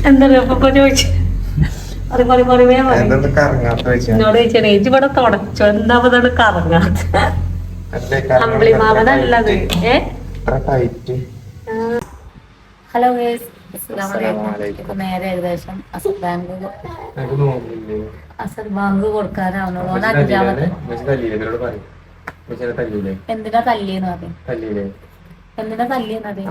എന്താ ചോദിച്ചു എന്നോട് ചോദിച്ചേ ഏജ് ഇവിടെ തുടച്ചോ എന്താ കറങ്ങാത്ത അമ്പിളി മാമനല്ലത്. ഹലോ നേരെ ഏകദേശം അസർ ബാങ്ക് കൊടുക്കാനാവുന്നുള്ളൂ. എന്തിനാ തല്ലിയെന്ന് പറയും, എന്തിനാ തല്ലിയെന്ന് അറിയാം.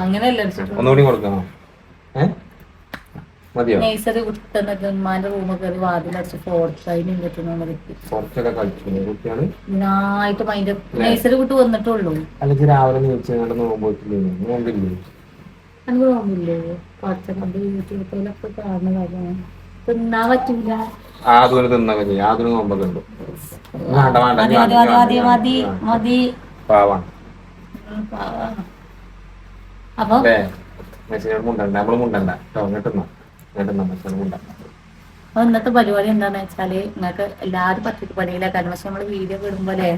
അങ്ങനെയല്ല ഒന്നുകൂടി കൊടുക്കണോ? നഴ്സറി വിട്ടെന്നിട്ട് ഉമ്മാന്റെ റൂമൊക്കെ കയറി വാതിലടിച്ച് ഇതിനായിട്ട് അതിന്റെ നഴ്സറി വിട്ട് വന്നിട്ടുള്ളൂ. അല്ലെങ്കിൽ രാവിലെ നോമ്പില്ലേ? എനിക്ക് നോമ്പില്ലേ? കുറച്ചൊക്കെ യൂട്യൂബിലൊക്കെ കാണുന്ന കാര്യമാണ്. തിന്നാൻ പറ്റൂല. നോമ്പൊക്കെ ഉണ്ട്. മതി. അപ്പൊ ഇന്നത്തെ പരിപാടി എന്താന്ന് വെച്ചാല് നിങ്ങൾക്ക് എല്ലാരും പറ്റിട്ട് പണിയിലാക്കാനും, പക്ഷെ നമ്മള് വീഡിയോ ഇടുമ്പോലെ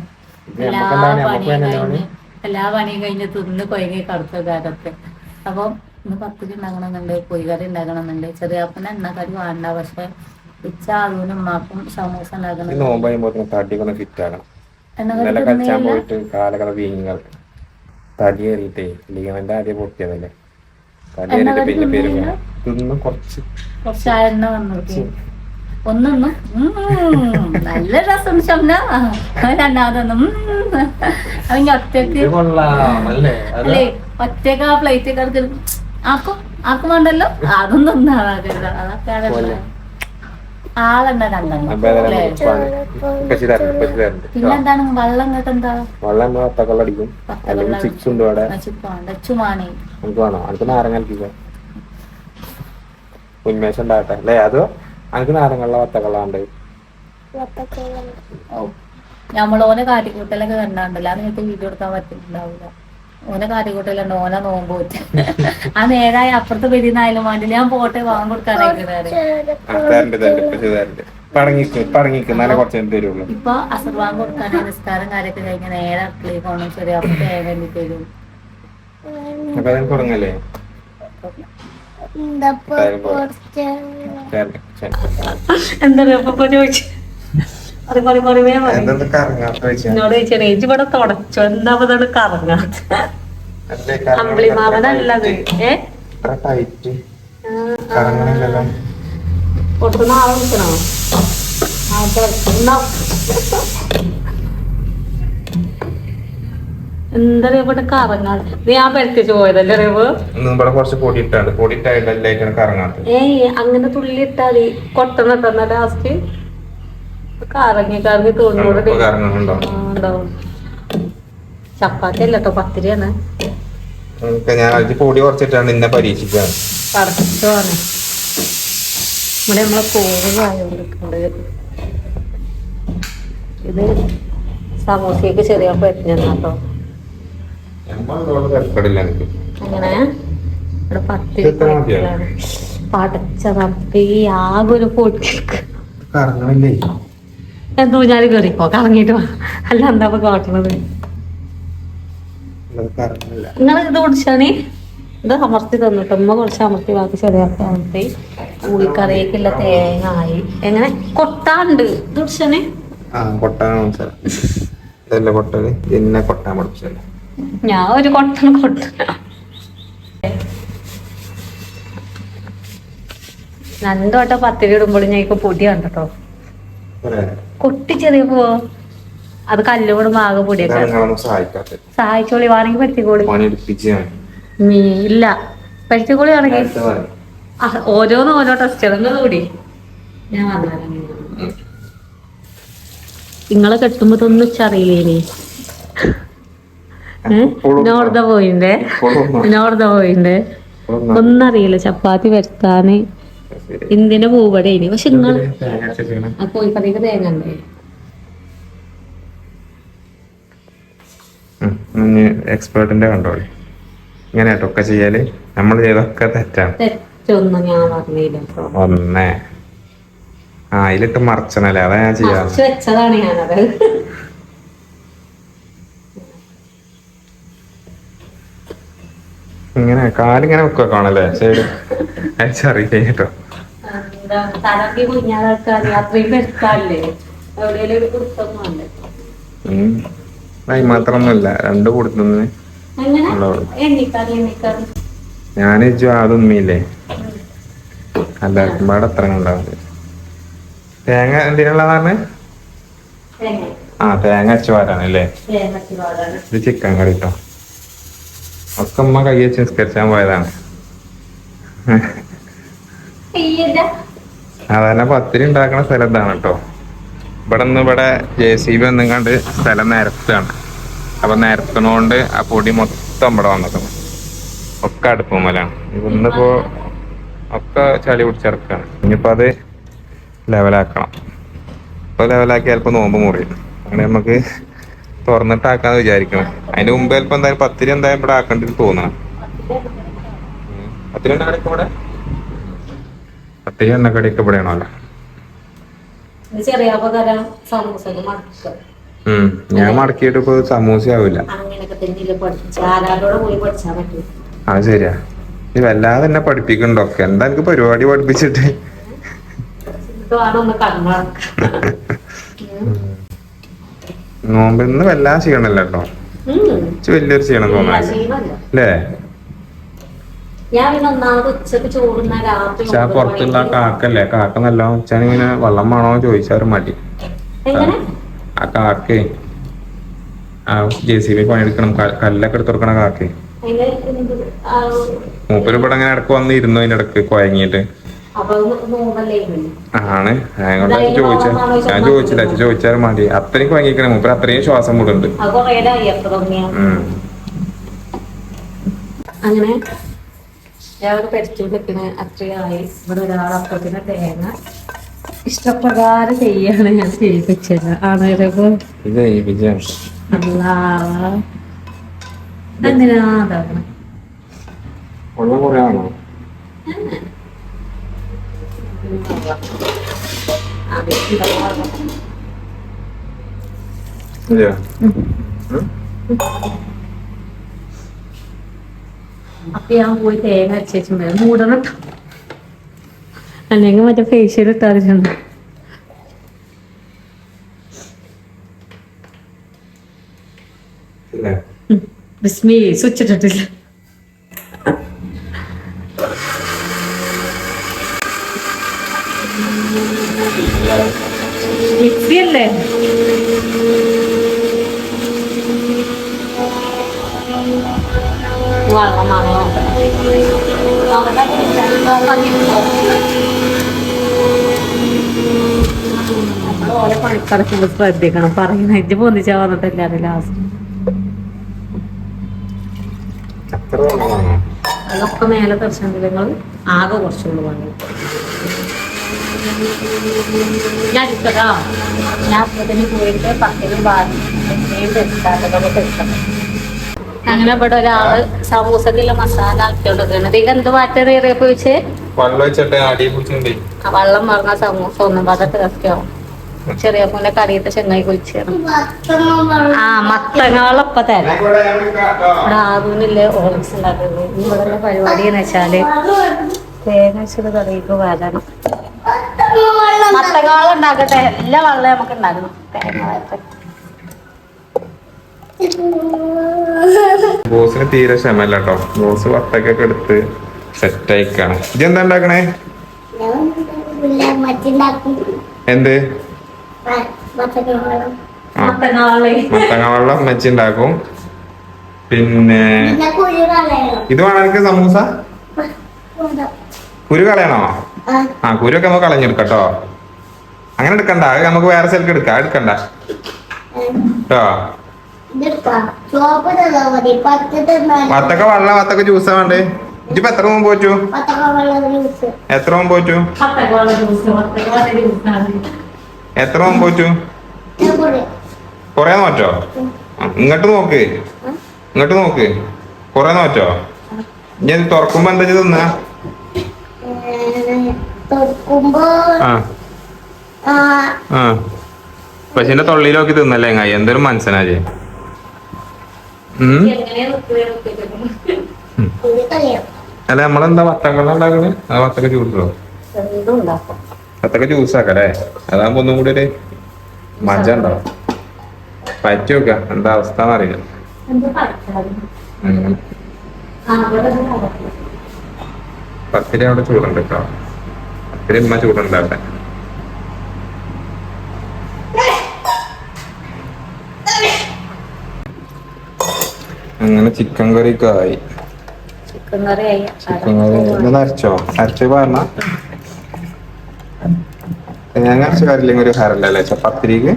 എല്ലാ പണിയും കഴിഞ്ഞ് തിന്ന് കൊയങ്ങി കറുത്ത കാലത്ത്. അപ്പൊ ഇന്ന് പത്തിരി ഉണ്ടാക്കണമെന്നുണ്ട്, പൊയ്കറി ഉണ്ടാക്കണമെന്നുണ്ട്. ചെറിയാപ്പന എണ്ണക്കറി വേണ്ട, പക്ഷെ ഉച്ച അതും ഉമ്മാക്കും സമൂസ ഉണ്ടാക്കണം. തടി കയറിയിട്ടേ ലിഗമെന്റ് ആദ്യം പൊട്ടിയതല്ലേ. കുറച്ച് എണ്ണ വന്നു ഒന്നൊന്നും നല്ല രസം ശബ്ന. രണ്ടാമതൊന്നും അവൻ ഒറ്റക്ക് അല്ലേ, ഒറ്റക്ക് ആ പ്ലേറ്റ് ഒക്കെ ആക്കും വേണ്ടല്ലോ. അതൊന്നും ഒന്നാകരുത്. അതൊക്കെയാണ് ആളെണ്ണ രണ്ടെണ്ണം. പിന്നെന്താണ് വെള്ളം ഇങ്ങോട്ട് എന്താ ഉന്മേഷം ഉണ്ടാകട്ടെ അല്ലേ? അതോ അനക്ക് നാരങ്ങളുള്ള വത്തക്കള്ളാണ്ട് നമ്മൾ ഓനെ കാട്ടിക്കൂട്ടലൊക്കെ കണ്ടാണ്ടല്ലോ, അത് നിങ്ങൾക്ക് വീഡിയോ എടുക്കാൻ പറ്റുന്നുണ്ടാവില്ല. ഓനെ കാട്ടിക്കൂട്ടലുണ്ട്, ഓനെ നോമ്പ് പോയിട്ട് ആ നേരായ അപ്പുറത്തെ പെരുന്നായാലും വേണ്ടില്ല. ഞാൻ പോട്ടെ വാങ്ങി കൊടുക്കാനായിട്ട് ഇപ്പൊ അസർ വാങ്ങി കൊടുക്കാനായി നിസ്കാരം കാര്യമൊക്കെ കഴിഞ്ഞ നേരെ അടുക്കളയിൽ പോകണം. ചെറിയ അപ്പൊ തേങ്ങ വേണ്ടി തരും. എന്താ ചോദിച്ചു എന്നോട് ചോദിച്ചേ ഏജ് ഇവിടെ തുടച്ചോ എന്താ കറങ്ങാത്ത അമ്പിളി മാമനല്ലത്. പൊട്ടുന്ന ആളെ വിളിക്കണോ? എന്താ ഇവിടെ കറങ്ങാൻ? നീ ആ പെരത്തിച്ച് പോയതല്ലേ റേവ്? ഏയ് അങ്ങനെ തുള്ളി ഇട്ടാതി കൊട്ടണ ലാസ്റ്റ് കറങ്ങി കറങ്ങി തൊണ്ണൂറ് ഉണ്ടാവും. ചപ്പാത്തി അല്ലട്ടോ, പത്തിരിയാണ്. പൊടി കുറച്ചിട്ടാണ് നിന്നെ പരീക്ഷിക്കാണ്. പടച്ചോണ് ഇവിടെ നമ്മളെ കോഴിണ്ട്. ഇത് സമോസയ്ക്ക് ചെറിയ പറ്റിഞ്ഞോ. അങ്ങനെ ഇവിടെ പത്തിരി പടച്ച റബ്ബേ, ആകെ ഒരു പൊട്ടിക്ക് എന്തോ ഞാൻ കയറിപ്പോ കറങ്ങിട്ട് അല്ല എന്താ കാട്ടണത്. നിങ്ങൾ ഇത് കുടിച്ചാണി ഇത് അമർത്തി തന്നിട്ട് ഉമ്മ കുറച്ച് അമർത്തി ബാക്കി ചെറിയാക്കി അമർത്തി ഉള്ളിക്കറിയേക്കുള്ള തേങ്ങ ആയി. എങ്ങനെ കൊട്ടാണ്ട് ഇത് കുടിച്ചാണി ഞാൻ ഒരു കൊട്ട രണ്ടു വട്ടം പത്തിരി ഇടുമ്പോഴും ഞാൻ ഇപ്പൊ പൊടി കണ്ടോ കൊട്ടി ചെറിയ പോവോ. അത് കല്ലുകൂടും ആകെ പൊടിയൊക്കെ സഹായിച്ചോളി വേണമെങ്കിൽ പറ്റിക്കോളി. ഇല്ല പറ്റിക്കോളി ആണെങ്കിൽ ഓരോന്നും ഓരോ ടെസ്റ്റ് കൂടി ഞാൻ വന്നാലും നിങ്ങളെ കെട്ടുമ്പോ ഒന്നും അറിയില്ലേ. നോർദ പോയിണ്ട് ഒന്നറിയില്ല. ചപ്പാത്തി വരുത്താന് ഇന്ത്യന്റെ പൂവടെ ഇനി. പക്ഷെ നിങ്ങൾ കോഴിക്കറിക്ക് തേങ്ങ ഉണ്ടേ. എക്സ്പേർട്ടിന്റെ കണ്ടോളി ഇങ്ങനെ ഒക്കെ ചെയ്യാല് നമ്മൾ ചെയ്തൊക്കെ തെറ്റാണ്. തെറ്റൊന്നും ഞാൻ പറഞ്ഞില്ല. ഒന്നേ അതിലിട്ട് മറച്ചണല്ലേ, അതാ ഞാൻ ചെയ്യാറ്. വെച്ചതാണ് ഞാനത്. ഇങ്ങനെ കാലിങ്ങനെ വെക്കാണല്ലേ സൈഡ് അയച്ചറിയില്ല കേട്ടോ. എന്താ തലക്കി കുഞ്ഞാതൊക്കെ അത്രയും പെരുത്തല്ലേ എവിടെയെങ്കിലും ഒരു കുടുത്തൊന്നുമല്ലേ. മാത്രമൊന്നുമില്ല 2 കൊടുത്തുനിന്ന് എങ്ങനെ എണ്ണിക്കാറ് ഞാൻ അതൊന്നുമില്ലേ എല്ലാവർക്കും പാടെ അത്ര ഉണ്ടാവുന്നത്. തേങ്ങ എന്തിനുള്ളതാണ്? തേങ്ങ അച്ചുവാരാണ് അല്ലേ? ഇത് ചിക്കൻ കറി കേട്ടോ. ഒക്കെ അമ്മ കൈ വെച്ച് നിസ്കരിച്ചാൻ പോയതാണ്. സാധാരണ പത്തിരി ഉണ്ടാക്കുന്ന സ്ഥലം ഇതാണ് കേട്ടോ. ഇവിടെ JCB ഒന്നും കണ്ട് സ്ഥലം നിരത്താണ്. അപ്പൊ നിരത്തണോണ്ട് ആ പൊടി മൊത്തം ഇവിടെ വന്നിട്ടുണ്ട്. ഒക്കെ അടുപ്പുമലാണ്. ഇന്നിപ്പോ ഒക്കെ ചളി പിടിച്ചിറക്കാണ്. ഇനിയിപ്പോ അത് ലെവലാക്കണം. ഇപ്പൊ ലെവലാക്കി ചിലപ്പോ നോമ്പ് മുറിയും. അങ്ങനെ നമുക്ക് തുറന്നിട്ടാക്കാന്ന് വിചാരിക്കണം. അതിന്റെ മുമ്പ് ചിലപ്പോ എന്തായാലും പത്തിരി എന്തായാലും ഇവിടെ ആക്കേണ്ടി തോന്നണം. പത്തിരി എണ്ണക്കടിയൊക്കെ ഇവിടെ പത്തിരി എണ്ണക്കടിയൊക്കെ ഇവിടെ ആണല്ലോ. ഞാൻ മടക്കിയിട്ട് ഇപ്പൊ സമൂസ ആവില്ല. അത് ശരിയാ. നീ വല്ലാതെ തന്നെ പഠിപ്പിക്കണ്ടൊക്കെ. എന്താ എനിക്ക് പരിപാടി പഠിപ്പിച്ചിട്ട് നോമ്പിന്ന് വല്ലാതെ ചെയ്യണല്ലോ കേട്ടോ. വലിയൊരു ചെയ്യണം തോന്നല്ലേ. പുറത്തുള്ള കാക്കല്ലേ, കാക്ക നല്ല ഉച്ചാനിങ്ങനെ വെള്ളം വേണോ ചോദിച്ചാലും മടി. ആ കാക്കേ JCB പണിയെടുക്കണം, കല്ലൊക്കെ എടുത്ത് കൊടുക്കണ കാക്കേ. മൂപ്പര് ഇവിടെ അങ്ങനെ ഇടക്ക് വന്നിരുന്നു. അതിന്റെ ഇടക്ക് കുഴങ്ങിയിട്ട് ആണ്. ഞാൻ ചോദിച്ചില്ല. ചോദിച്ചാലും മതി. അത്രയും കുഴങ്ങിക്കണേ മൂപ്പര്. അത്രയും ശ്വാസം കൂടുന്നുണ്ട്. അങ്ങനെ ഞങ്ങൾ പരിചയപ്പെട്ടിന് അത്രയായി. ഇവിടെ ഒരാളപ്പത്തിന് തേങ്ങ ഇഷ്ടപ്രകാരം ചെയ്യാണ് ഞാൻ ചെയ്യിപ്പിച്ചത്. ആണോ എന്തിനാ അതാകണം അപ്പൊ ഞാൻ പോയി തേങ്ങ അരച്ചുണ്ടായിരുന്നു. മൂടണം അല്ലെങ്കിൽ മറ്റേ ഫേഷ്യൽ ഇട്ടാറുണ്ട്. ബിസ്മി സ്വിച്ച് ഇട്ടിട്ടില്ല. മിക്സി അല്ലേ? വെള്ളമാണോ? ഓരോ പണിക്കടക്കുമ്പോ ശ്രദ്ധിക്കണം. പറയുന്ന ഇജ്ജ് പൊന്നിച്ചാ വന്നിട്ടില്ലാതെ ലാസ്റ്റ് അതൊക്കെ മേലെ ദർശനങ്ങൾ ആകെ കുറച്ചുള്ളൂ വാങ്ങി. ഞാൻ എടുത്തതാ. ഞാൻ അപ്പത്തിന് പോയിട്ട് പത്തിനും അങ്ങനെ ഇവിടെ ഒരാള് സമൂസക്കുള്ള മസാല ആക്കിയോണ്ടിരിക്കണം. ഇത് എന്ത് മാറ്റം ഏറിയപ്പോ ചോദിച്ചേ വെള്ളം പറഞ്ഞ സമൂസ ഒന്നും പതട്ട് കത്തിയാവും. ചെറിയ പോലെ കറിയിട്ട് ചെങ്ങായി കുളിച്ചാണ്. മത്തങ്ങാളൊപ്പ തരാം. ഇവിടെ ആകുന്നില്ലേ ഓറൻസ് ഉണ്ടാക്കുന്നത്. ഇവിടെ പരിപാടി എന്ന് വെച്ചാല് തേങ്ങ വെച്ചത് കറിക്ക് വരണം. മത്തങ്ങാളം ഉണ്ടാക്കട്ടെ. എല്ലാ വെള്ളം നമുക്ക് ഉണ്ടാക്കണം. തേങ്ങ ബോസിന് തീരെ ക്ഷമല്ല കേട്ടോ. ബോസ് വത്തക്കൊക്കെ എടുത്ത് സെറ്റ് ആയിക്കാണ്. ഇതെന്താ ഉണ്ടാക്കണേ? എന്ത് മത്തങ്ങ വെള്ളം മെച്ചി ഉണ്ടാക്കും. പിന്നെ ഇത് വേണം എനിക്ക് സമൂസ. കുരു കളയണോ? കുരുവൊക്കെ നമുക്ക് കളഞ്ഞെടുക്കട്ടോ. അങ്ങനെ എടുക്കണ്ട. അത് നമുക്ക് വേറെ സ്ഥലത്ത് എടുക്കാം. എടുക്കണ്ട കേട്ടോ. വത്തക്ക വെള്ളം വത്തക്ക ജ്യൂസാ വേണ്ടേ? ഇപ്പൊ എത്ര മുമ്പ് പോച്ചു? എത്ര മുമ്പ് പോച്ചു? എത്ര മുമ്പ് പോച്ചു? കൊറേ നോറ്റോ? ഇങ്ങോട്ട് നോക്ക്. ഇങ്ങോട്ട് നോക്ക്. കൊറേ നോറ്റോ? ഞാൻ തുറക്കുമ്പോ എന്താ തിന്നാ? പശുവിന്റെ തൊള്ളിയിലൊക്കെ തിന്നല്ലേ എന്തൊരു മനസ്സിനാജ്. അല്ല നമ്മളെന്താ വത്തക്ക ഉണ്ടാക്കണേ? ആ വത്തക്ക ജ്യൂസോ? എന്തും ഉണ്ടാക്കും. വത്തക്ക ജ്യൂസാക്കല്ലേ? അതാകുമ്പോ ഒന്നും കൂടി ഒരു മജ ഉണ്ടാവും. പറ്റി നോക്ക എന്താ അവസ്ഥ അറിയില്ല. പത്തിരി അവിടെ ചൂടുണ്ട് കേട്ടോ. പത്തിരി ഉമ്മ ചൂടുണ്ടാവട്ടെ. അങ്ങനെ ചിക്കൻ കറിയൊക്കെ ആയി. ചിക്കൻ കറി ആയി. ചിക്കൻ കറി ഇന്ന് അരച്ചോ? അരച്ച് പറഞ്ഞ തേങ്ങ അരച്ച കറിയില്ലെങ്കിൽ ഒരു ഹരല്ലേ ചപ്പാത്തിരിക്ക്.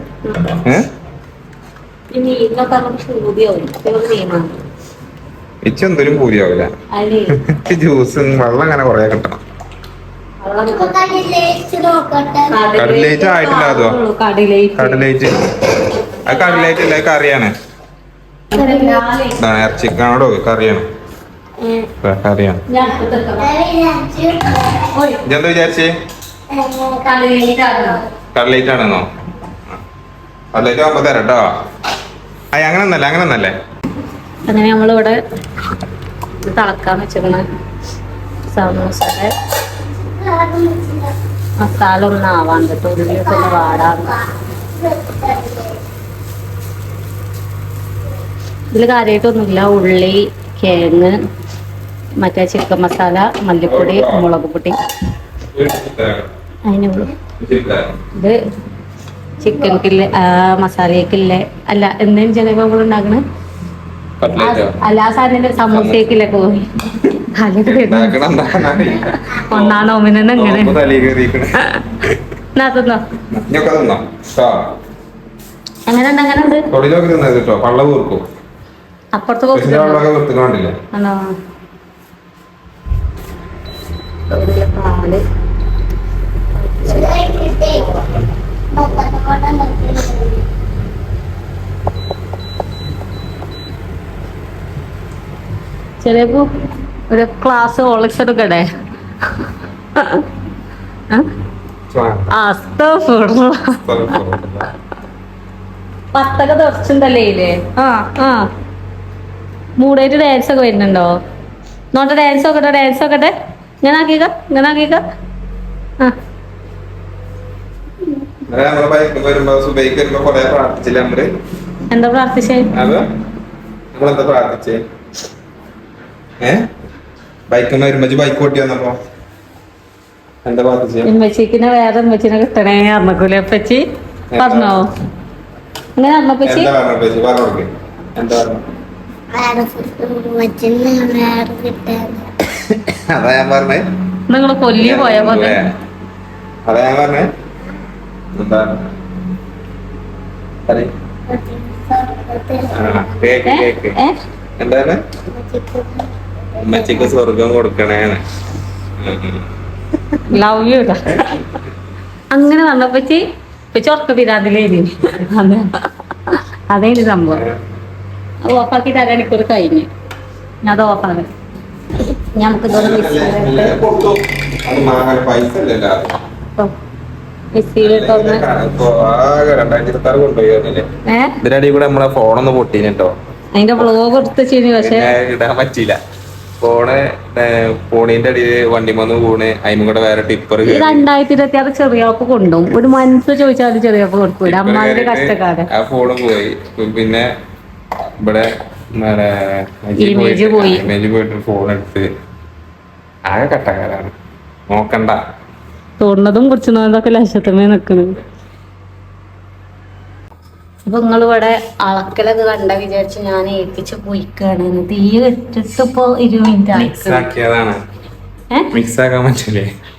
ഇച്ചെന്തൊരു പൂരിയാവില്ല. ജ്യൂസ് വെള്ളം അങ്ങനെ കൊറേ കിട്ടണം. കടലേറ്റ് ആയിട്ടില്ല. അതോ കടലേറ്റ് അത് കടലേറ്റ് അല്ല, കറിയാണ്. ഇറച്ചിക്കാണോടോ കറിയാണ്. കറിയാണ്. ഇതെന്താ വിചാരിച്ചേ? കടലേറ്റ് ആണെന്നോ? കടലേറ്റ് ആകുമ്പോ തരാം കേട്ടോ. അങ്ങനൊന്നല്ലേ. അങ്ങനെ നമ്മളിവിടെ തിളക്കാൻ വെച്ചിരിക്കണ സമൂസയുടെ മസാല ഒന്നും ആവാൻ കേട്ടോ. ഉള്ളിലൊക്കെ ഒന്ന് വാടാന്ന്. ഇതിൽ കാര്യമായിട്ടൊന്നുമില്ല. ഉള്ളി, കിഴങ്ങ്, മറ്റേ ചിക്കൻ മസാല, മല്ലിപ്പൊടി, മുളക് പൊടി, അതിനുള്ളൂ. ഇത് ചിക്കൻ കില്ല് മസാലയ്ക്കില്ലേ അല്ല എന്തെങ്കിലും ചിലവുകൾ ഉണ്ടാക്കണേ. അല്ല ആ സാധനം സമൂസയ്ക്കില്ലൊക്കെ പോയി ഒന്നാണ് ഓമിനെന്ന് എങ്ങനെ അങ്ങനെ ഉണ്ട്. അപ്പുറത്ത് ആണോ? പാല് ചിലപ്പോ ഒരു ക്ലാസ് ഒളിച്ചെടുക്കട്ടെ. പത്തൊക്കെ തെറച്ചുണ്ടല്ലേ ഇല്ലേ? മൂടായിട്ട് ഡാൻസ് ഒക്കെ വരുന്നുണ്ടോ? നോട്ടെ ഡാൻസ് നോക്കട്ടെ. ഇങ്ങനെ ആക്കിക്ക. എന്താ പ്രാർത്ഥിച്ചേ? ഉമ്മച്ചിക്കിനെ വേറെ ഉമ്മച്ചിനെ കിട്ടണേ അറിഞ്ഞക്കൂലേ അപ്പച്ചി? പറഞ്ഞോ? അങ്ങനെ അറിഞ്ഞപ്പച്ചി അതാ ഞാൻ പറഞ്ഞേ. നിങ്ങള് കൊല്ലി പോയ പോലെ. അതാ ഞാൻ പറഞ്ഞേ. എന്താ എന്താണ്? ഉമ്മച്ചിക്ക് സ്വർഗം കൊടുക്കണേന്ന്. Love you. അങ്ങനെ വന്നപ്പച്ചി ഉറക്ക പിരാതിലേനി. അതേനി സംഭവം. അത് ഓഫാക്കി തരാണിക്കൊരു കഴിഞ്ഞ് ഞാൻ അത് ഓഫാണ്. ഞമ്മക്ക് ഇതിനടി കൂടെ നമ്മളെ ഫോണൊന്ന് പൊട്ടീനോ. അതിന്റെ ബ്ലോഗ് എടുത്ത് പക്ഷെ ഇടാൻ പറ്റിയില്ല. ഫോണിന്റെ അടിയില് വണ്ടിമന്ന് പോണ്. അതിനും കൂടെ വേറെ ടിപ്പർ. 2026 ചെറിയപ്പ് കൊണ്ടും ഒരു മനസ്സ് ചോദിച്ചാലും ചെറിയപ്പ് കൊടുക്കൂല. അമ്മാന്റെ കഷ്ടക്കാരൻ. ആ ഫോണ് പോയി. പിന്നെ ഇവിടെ ഇമേജ് പോയിട്ട് ഫോൺ എടുത്ത് ആകെ കട്ടക്കാരാണ്. നോക്കണ്ട. തോന്നുന്നതും കുറിച്ചുന്നതൊക്കെ ലക്ഷത്തമേ നിക്കണ്. അപ്പൊ നിങ്ങളിവിടെ അളക്കലൊക്കെ കണ്ട വിചാരിച്ച് ഞാൻ ഏൽപ്പിച്ച് പോയിക്കാണ്. തീ വെച്ചിട്ട് ഇപ്പൊ 20 മിനിറ്റ്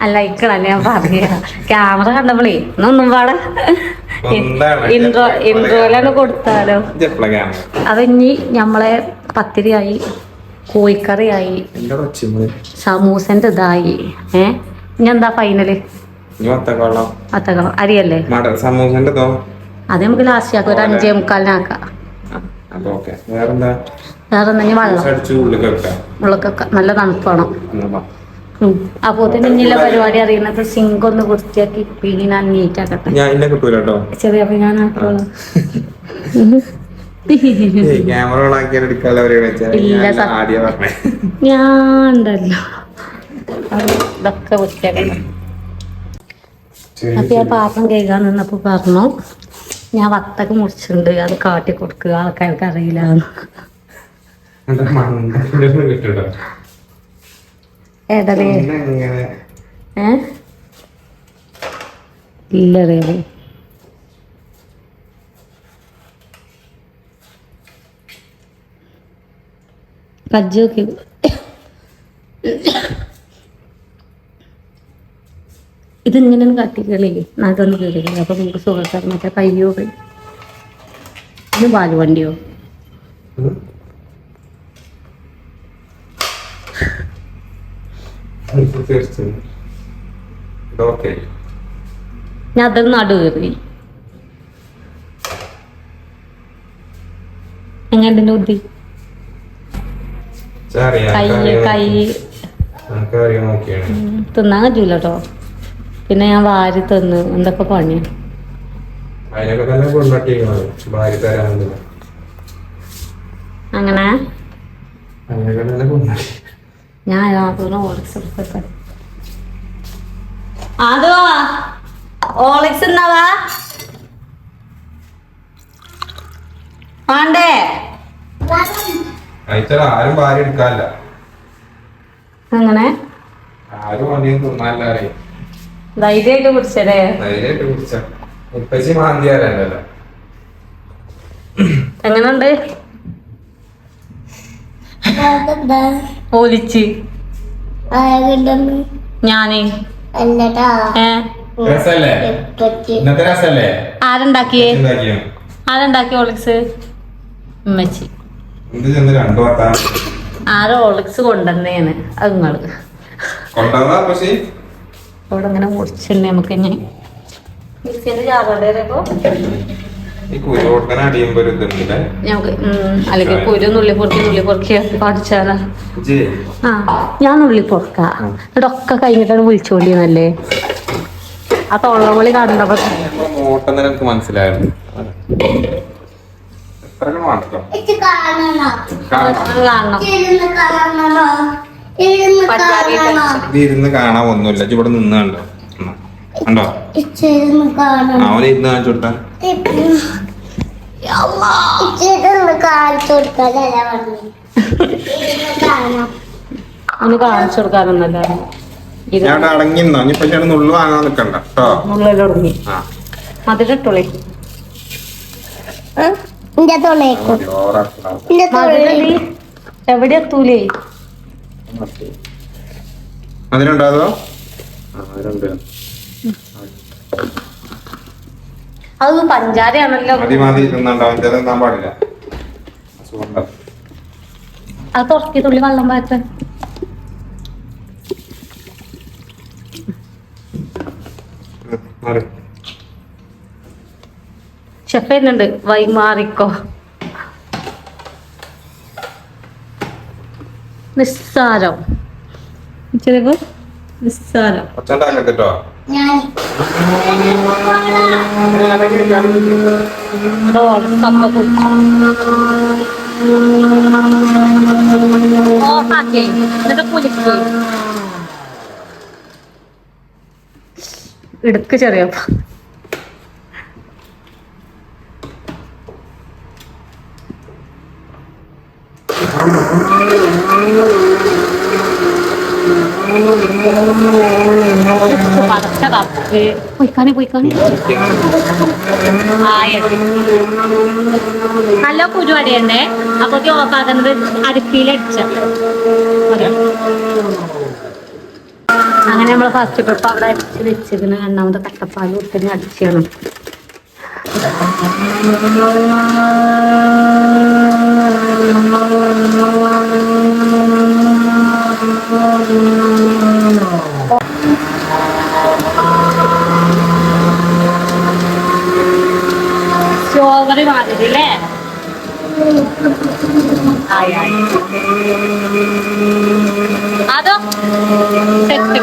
അല്ല ഇക്കണല്ലേ ഞാൻ പറയാ. ക്യാമറ കണ്ടപ്പോളേ ഒന്നും പാടെ ഇൻട്രോയിലാണ് കൊടുത്താലോ. അപ്പൊ ഇനി ഞമ്മളെ പത്തിരിയായി, കോഴിക്കറിയായി, സമൂസന്റെ ഇതായി. ഇനി എന്താ ഫൈനല്? വത്തക്കളം അരിയല്ലേ? അത് നമുക്ക് ലാസ്റ്റ് ആക്കാം. ഒരു 5:45 വേറെ ഉള്ളൊക്കെ നല്ല തണുപ്പാണോ? അപ്പൊ ഇനിയുള്ള പരിപാടി അറിയുന്നത് സിങ്ക് ഒന്ന് വൃത്തിയാക്കി ക്ലീൻ നീറ്റാക്കട്ടെ. ചെറിയ ഞാൻ ആക്കോളാം. ക്യാമറ ഓൺ ആക്കിയാൽ എടുക്കാല്ലോ ഇല്ല, ആദ്യം പറഞ്ഞേ. ഞാൻ ഉണ്ടല്ലോ ഇതൊക്കെ വൃത്തിയാക്കണം. അപ്പൊ ആ പാത്രം കഴുകാൻ നിന്നപ്പോ പറഞ്ഞു ഞാൻ വത്തക്ക് മുറിച്ചിട്ടുണ്ട്, അത് കാട്ടി കൊടുക്കുക, ആൾക്കാർക്ക് അറിയില്ല. ഏതേ ഇല്ലറിയ കജ്ജോക്കി ഇതിങ്ങനെ കത്തിക്കളി നല്ലൊന്ന് കയറിക്കളി. അപ്പൊ നമുക്ക് സുഖക്കാർ മറ്റേ കയ്യോ പോയി. ഇത് പാലുവണ്ടിയോ ഞാൻ അതിൽ നടു കയറി. എങ്ങനെ ബുദ്ധി കൈ തിന്നാൻ പറ്റൂല കേട്ടോ. പിന്നെ ഞാൻ വാരി തന്നു. എന്തൊക്കെ പണിയാ അങ്ങനെ. ഞാൻ അതോ ഓളിക്സ് എന്നാവാ വേണ്ടേ? ആരും ഭാര്യ എടുക്കാല്ല. അങ്ങനെ ആരും അധികം തിന്നാല്ലേ. ധൈര്യമായിട്ട് കുടിച്ചേ. ധൈര്യമായിട്ട് കുടിച്ച ഇപ്പച്ചി മാന്തിയാലല്ലോ. എങ്ങനുണ്ട്? ഓലിച്ച് ഞാന് ആരുണ്ടാക്കിയേ? ആരുണ്ടാക്കിയ ഓളിക്സ്? ഉമ്മച്ചി. ആരോ ഓളിക്സ് കൊണ്ടുവന്നേന്ന്. അത് നിങ്ങള് അവിടെ ഇങ്ങനെ മുറിച്ചിട്ടുണ്ട്. നമുക്ക് ഇനി മിക്സിന്റെ ജാറുണ്ടേരപ്പോ ഞമ്മക്ക് അല്ലെങ്കിൽ കുരു നുള്ളി പൊറുക്കി പഠിച്ചാലാ. ആ ഞാൻ നുള്ളി പൊറുക്ക. ഇതൊക്കെ കഴിഞ്ഞിട്ടാണ് വിളിച്ചോണ്ടിന്നല്ലേ. ആ തൊള്ളവിളി കണ്ടപ്പോ മനസ്സിലായിരുന്നു. ഇരുന്ന് കാണാൻ ഒന്നുമില്ല. ഇവിടെ നിന്ന് കണ്ടോ കണ്ടോ അവനെ ഇരുന്ന് കാണിച്ചോട്ടാ. ഒന്ന് കാണിച്ചു കൊടുക്കാനൊന്നല്ല. ഞാൻ അടങ്ങിന്നോ ഇനി പക്ഷെ നുള്ളു വാങ്ങാൻ നിക്കണ്ട കേട്ടോ. നുള്ളി മധുരട്ടോളി. എവിടെ എത്തൂലേ? അതിനുണ്ടാതോ? അത് പഞ്ചാരയാണല്ലോ. പാടില്ല. അത് തുറക്കി തുള്ളി വെള്ളം പാറ്റ. ഷെഫ് വരുന്നുണ്ട്. വൈമാറിക്കോ. നിസ്സാരം ചെറിയ നിസ്സാരം. ഇടുക്ക് ചെറിയ നല്ല കുരുവടയുണ്ടേ. അപ്പൊ ഓഫാക്കുന്നത് അടുപ്പിയിലടിച്ച. അങ്ങനെ നമ്മള് ഫസ്റ്റ് ട്രിപ്പ് അവിടെ അടിച്ച് വെച്ചിരുന്നു. രണ്ടാമത്തെ കട്ടപ്പാൽ ഒത്തിരി അടിച്ചാണ്. സ്ട്രോബറി മാതിരി അല്ലേ? അതോ സെറ്റ്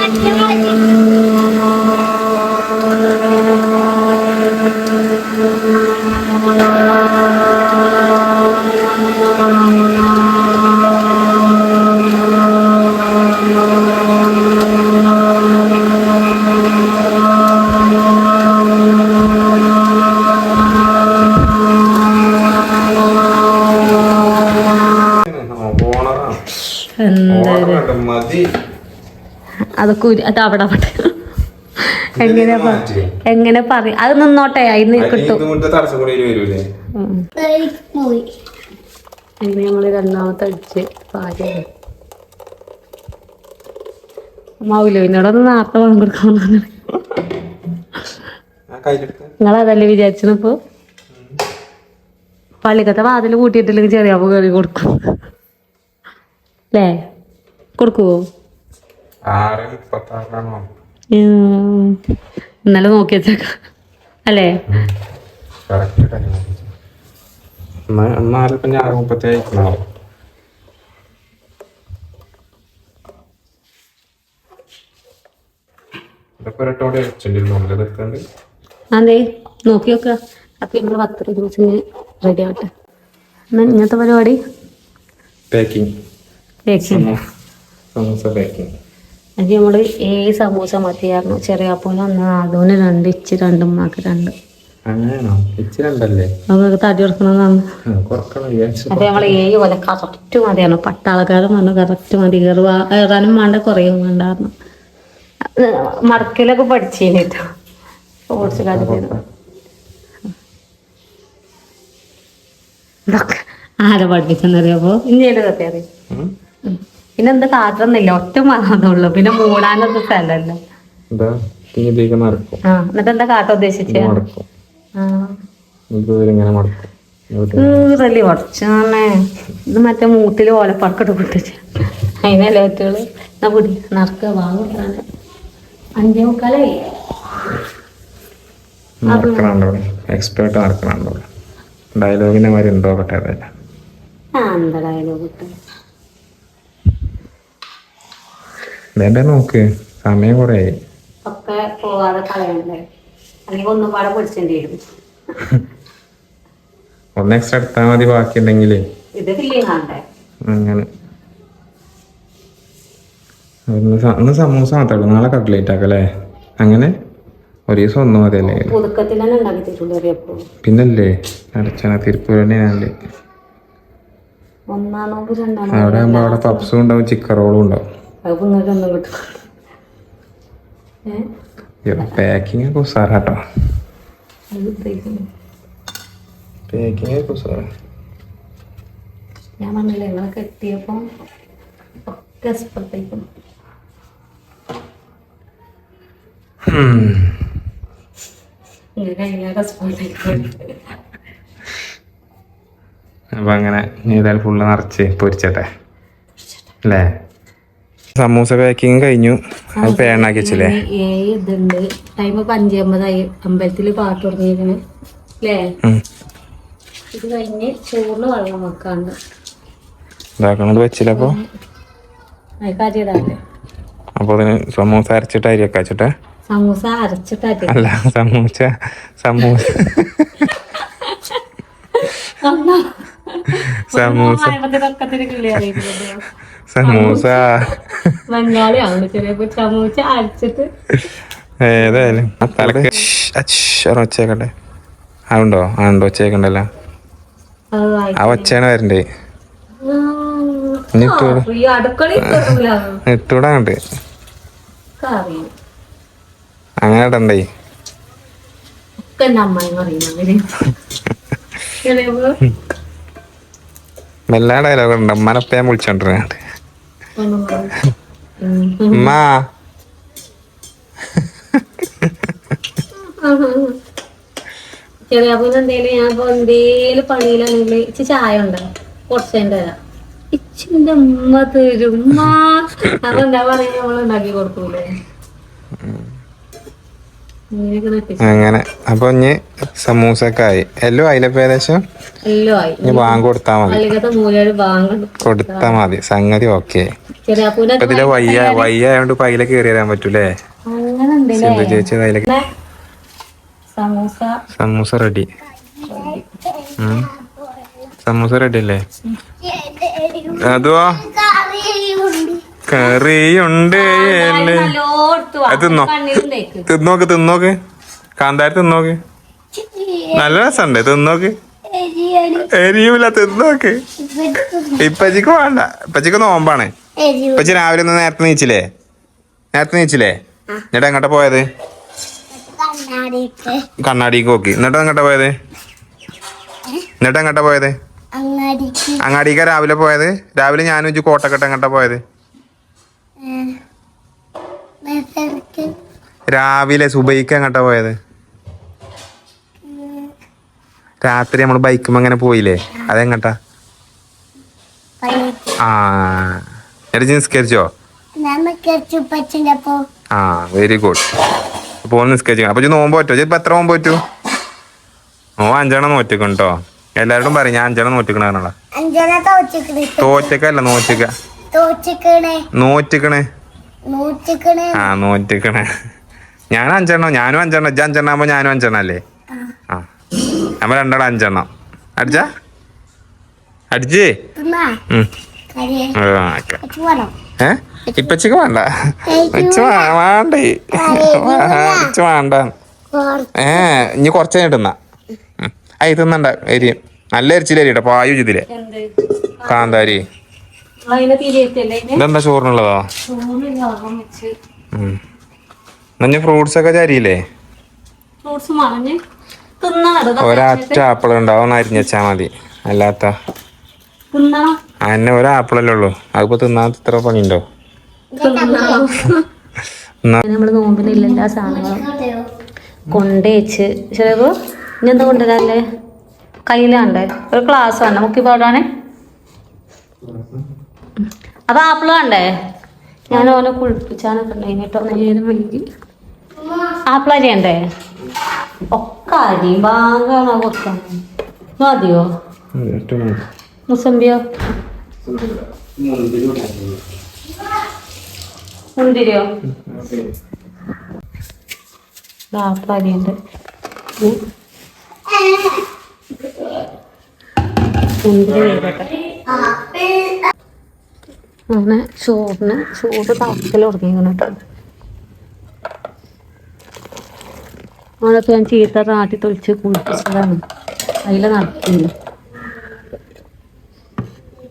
എന്താ മതി. അതൊക്കെ അത് അവിടെ എങ്ങനെ പറയും അത് നിന്നോട്ടെ അതിന് കിട്ടും. നമ്മള് രണ്ടാമത്തെ അടിച്ച് പാചകം മൗലുവിനോടൊന്ന് നേരത്തെ പണം കൊടുക്കാമെന്നാണ്. നിങ്ങളതല്ലേ വിചാരിച്ചപ്പോ പള്ളിക്കത്തെ വാതിൽ കൂട്ടിയിട്ടില്ലെങ്കിൽ ചെറിയ കയറി കൊടുക്കും അല്ലേ? കൊടുക്കുവോ? ഇന്നലെ നോക്കി വെച്ചേക്ക അല്ലേ? അതെ നോക്കി നോക്ക. അപ്പൊ നമ്മള് 10 ദിവസം റെഡി ആവട്ടെ. ഇങ്ങനത്തെ പരിപാടി പാക്കിങ്. അത് നമ്മള് സമൂസ മതിയായിരുന്നു. ചെറിയ അപ്പോന് 1, നാദൂന് 2, ഇച്ച് 2, ഉമ്മാക്ക് 2. നമുക്ക് തടി കൊടുക്കണമെന്നാണ്. അപ്പൊ നമ്മള് 7 പോലെ കറക്റ്റ് മതിയാണ്. പട്ടാളക്കാരൻ പറഞ്ഞു കറക്റ്റ് മതി. കയറാനും വേണ്ട കുറയും വേണ്ടായിരുന്നു. മടക്കിലൊക്കെ പഠിച്ചേട്ടോ ഓടിച്ചു കാണിച്ചു. ഇതൊക്കെ ആരെ പഠിപ്പിച്ചെന്നറിയാപ്പോ ഇനിയുടെ കഥയറി. പിന്നെ എന്താ കാട്ടൊന്നുമില്ല, ഒറ്റ മാറുന്നുള്ളൂ. പിന്നെ മൂടാനൊന്നും സ്ഥലമല്ല. എന്നിട്ട് എന്താ കാട്ട ഉദ്ദേശിച്ചേ? ഉടച്ചാണേ ഇത് മറ്റേ മൂട്ടില് ഓലപ്പറക്കിട്ട് പൊട്ടിച്ച അതിനല്ലേ ഒറ്റകള് എന്നാ പിടി നടക്ക വാങ്ങാണ്. 5:45 എക്സ്പേർട്ട് നടക്കണോ ഡയലോഗിന്റെ മാതിരി ഉണ്ടോ പറ്റേ? എന്താ ഡയലോഗ് വേണ്ട നോക്ക്, സമയം കുറേ ഒക്കെ പോവാതെ കളയണ്ടേ? അല്ലെങ്കിൽ ഒന്നും പാടെ പിടിച്ചേണ്ടി വരും. ഒന്ന് എക്സ്ട്രാ എടുത്താൽ മതി, ബാക്കി ഉണ്ടെങ്കിലേ ഇത് ഫില്ലിങ് ആണ്ടേ. അങ്ങനെ ഒന്ന് സമൂസ മാത്രമേ ഉള്ളൂ, നാളെ കട്ട്ലേറ്റ് ആക്കല്ലേ? അങ്ങനെ ഒരു ദിവസം ഒന്നും മതിയല്ലേ? പുതുക്കത്തിൽ തന്നെ ഉണ്ടാക്കി തരുള്ളൂ. പിന്നല്ലേ അടച്ചാ തിരുപ്പൂരല്ലേ. അവിടെ ആകുമ്പോ അവിടെ പപ്സും ഉണ്ടാവും, ചിക്കൻ റോളും ഉണ്ടാവും. പാക്കിങ് ഒക്കെ ഉസാറാട്ടോ. പാക്കിങ് ഒക്കെ ഉസാറാ. ഞാൻ പറഞ്ഞില്ലേ നിങ്ങളൊക്കെ എത്തിയപ്പോ ഒക്കെ എക്സ്പെർട്ടേക്കും. അപ്പൊ അങ്ങനെ ഏതായാലും ഫുള്ള് നിറച്ച് പൊരിച്ചട്ടെ അല്ലേ? സമൂസ പാക്കിങ് കഴിഞ്ഞു. അത് പേണാക്കി വെച്ചില്ലേ? ഇതുണ്ട്. ടൈം 5:50 അമ്പലത്തില് പാട്ട് തുടങ്ങിയിരിക്കണ് അല്ലേ? ഇത് കഴിഞ്ഞ് ചോറിന് വെള്ളം വെക്കാണ്ട് ഇതാക്കണത് വെച്ചില്ല. അപ്പൊ അതിന് സമൂസ അരച്ചിട്ട് അരി ഒക്കെ വെച്ചിട്ടെ. സമൂസ അരച്ചിട്ട് അല്ല സമൂസ സമൂസ സമൂസ ബംഗാളിയാണ് ചെറിയ സമൂസ അരച്ചിട്ട്. ഏതായാലും ഒച്ചേക്കട്ടെ. അതുണ്ടോ? അതുണ്ടോ? ഒച്ചേക്കണ്ടല്ലോ. ആ ഒച്ചയാണ് വരണ്ടേ. ഇട്ടൂടാ അങ്ങോട്ട് അങ്ങനെ ഇടണ്ടേ. എല്ലാ ഡയലോഗ് ഉണ്ട്. അമ്മനപ്പ ഞാൻ വിളിച്ചോണ്ടിരുന്നുണ്ട്. ഉമ്മാ ചെറിയ എന്തേലും ഞാൻ ഇപ്പൊ എന്തേലും പണിയിലാണെങ്കിൽ ഇച്ചി ചായ ഉണ്ടോ കുറച്ചതിൻ്റെ തരാം. ഇച്ചിന്റെ ഉമ്മ തരും. അപ്പൊ എന്താ പറയാ, നമ്മൾ ഉണ്ടാക്കി കൊടുക്കൂലേ? അങ്ങനെ അപ്പൊ ഇനി സമൂസക്കായി എല്ലാം ആയില്ലപ്പോ ഏകദേശം. എല്ലാം ആയി. ഇനി ബാങ്ക് കൊടുത്താ മതി. കൊടുത്താ മതി, സംഗതി ഓക്കെ. ഇതിലെ വയ്യായോണ്ട് പൈല കയറി വരാൻ പറ്റൂലേ? സിന്ധു ചേച്ചി അതിലേക്ക്. സമൂസ റെഡി. സമൂസ റെഡി അല്ലേ? അതോ കറിയുണ്ട്. തിന്നോക്ക് തിന്നോക്ക്, കാന്താരി തിന്നോക്ക്, നല്ല രസമുണ്ട്. തിന്നോക്ക്, എരിയൂല. തിന്നോക്ക്. ഇപ്പച്ചിക്ക് വേണ്ട, ഇപ്പച്ചിക്ക് നോമ്പാണ്. ഇപ്പച്ചി രാവിലെ ഒന്ന് നേരത്തെ നീച്ചില്ലേ എന്നിട്ട് എങ്ങോട്ടാ പോയത്? കണ്ണാടിക്ക് നോക്കി. എന്നിട്ട് എങ്ങോട്ടാ പോയത്? അങ്ങാടിക്ക രാവിലെ പോയത്? രാവിലെ ഞാനും ഇജ്ജ് കോട്ടക്കെട്ട് എങ്ങോട്ടാ പോയത്? രാവിലെ സുബൈക്ക് എങ്ങോട്ടാ പോയത്? രാത്രി നമ്മള് ബൈക്കുമ്പോ അങ്ങനെ പോയില്ലേ, അതെങ്ങട്ടാ? ആ എന്നിട്ട് നിസ്കരിച്ചോ? ആ വെരി ഗുഡ്. അപ്പൊ നിസ്കരിച്ചു. അപ്പൊ നോമ്പ് പറ്റോ? ഇപ്പൊ എത്ര നോമ്പ് പറ്റൂ? 5 നോറ്റിക്കും കേട്ടോ. എല്ലാരോടും പറയും ഞാൻ 5 നോറ്റിക്കണ. തോറ്റക്കല്ല നോറ്റിക്കണേ. ആ നോറ്റിക്കണേ. ഞാനും 5, ഞാനും 5, ഇജ്ജ് 5 ആകുമ്പോ ഞാനും 5 അല്ലേ? ആ നമ്മ 2 5 അടിച്ചേ. ഇപ്പച്ചക്ക് വേണ്ട, വേണ്ടേ വേണ്ട. ഇനി കുറച്ച് കഴിഞ്ഞിട്ട് തിന്നാ. തിന്നണ്ട. എരിയും നല്ല എരിച്ചില്ല കേട്ടോ. പായു ഇതിലെ കാന്താരി. ഇതെന്താ ചോറിനുള്ളതോ? എന്നാ ഫ്രൂട്ട്സ് ഒക്കെ ചരിയില്ലേ? ഒരൊറ്റ ആപ്പിൾ ഉണ്ടാവും, അരിഞ്ഞ വെച്ചാ മതി. അല്ലാത്ത അന്നെ ഒരാപ്പിളല്ലേ ഉള്ളൂ, അതിപ്പോ തിന്നാൻ ഇത്ര പണിയുണ്ടോ? നമ്മള് നോമ്പിനില്ല എല്ലാ സാധനങ്ങളും കൊണ്ടേച്ച് ചിലപ്പോ ഇനി എന്താ കൊണ്ടുവരാല്ലേ? കയ്യിലാണ്ടേ ഒരു ക്ലാസ് വേണ്ട മുക്കി പോടാനെ. അപ്പൊ ആപ്പിള് വേണ്ടേ? ഞാൻ ഓനെ കുളിപ്പിച്ചാനൊക്കെ ഉണ്ടായിട്ടോ. നേരം വൈകി ആപ്പിൾ അരിയണ്ടേ? ഒക്കെ അരി ബാങ്കാണോ കൊടുക്കാൻ മതിയോ? മുസമ്പിയോ മുന്തിരിയോ? ആപ്പിൾ അരിയുണ്ട്. മുന്തിരി വേകട്ടെ. അങ്ങനെ ചോറ് തളക്കൽ തുടങ്ങിയാണ് കേട്ടോ. അതൊക്കെ ഞാൻ ചീത്ത നാട്ടി തൊളിച്ച് കുളിപ്പിച്ചതാണ്. അതിൽ നടക്കില്ല.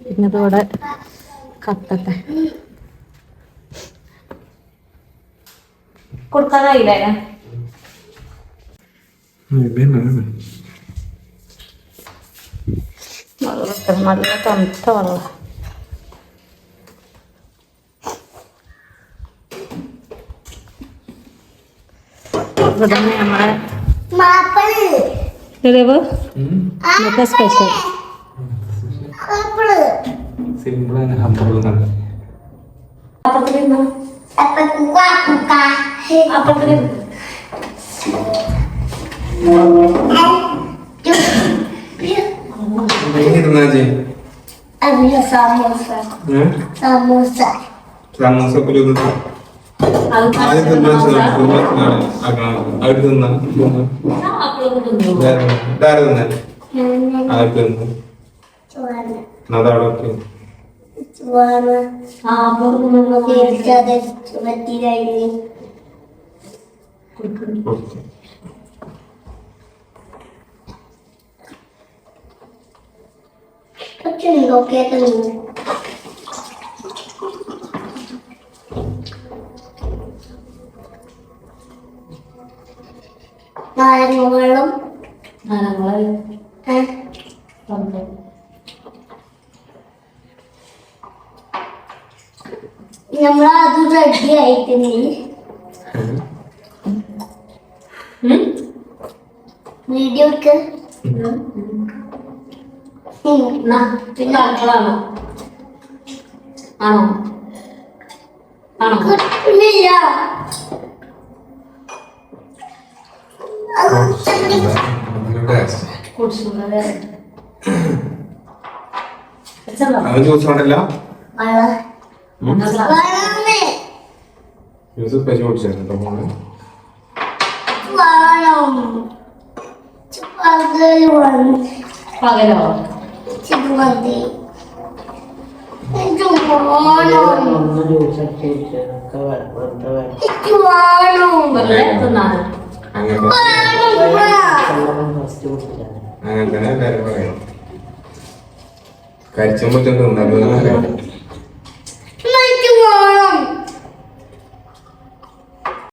പിന്നെ അതോടെ കത്തട്ടെ. കൊടുക്കാനായില്ലേ? നല്ല തണുത്ത വെള്ളം. ഇവിടെ നമ്മളെ സ്പെഷ്യൽ നാരങ്ങളും നമ്മളത് റെഡി ആയിട്ടുണ്ട്. വീഡിയോ പിന്നെ ആണോ ആണോ കിട്ടുന്നില്ല. പകലോ അങ്ങനെ തന്നെ കരിച്ചുമ്പോ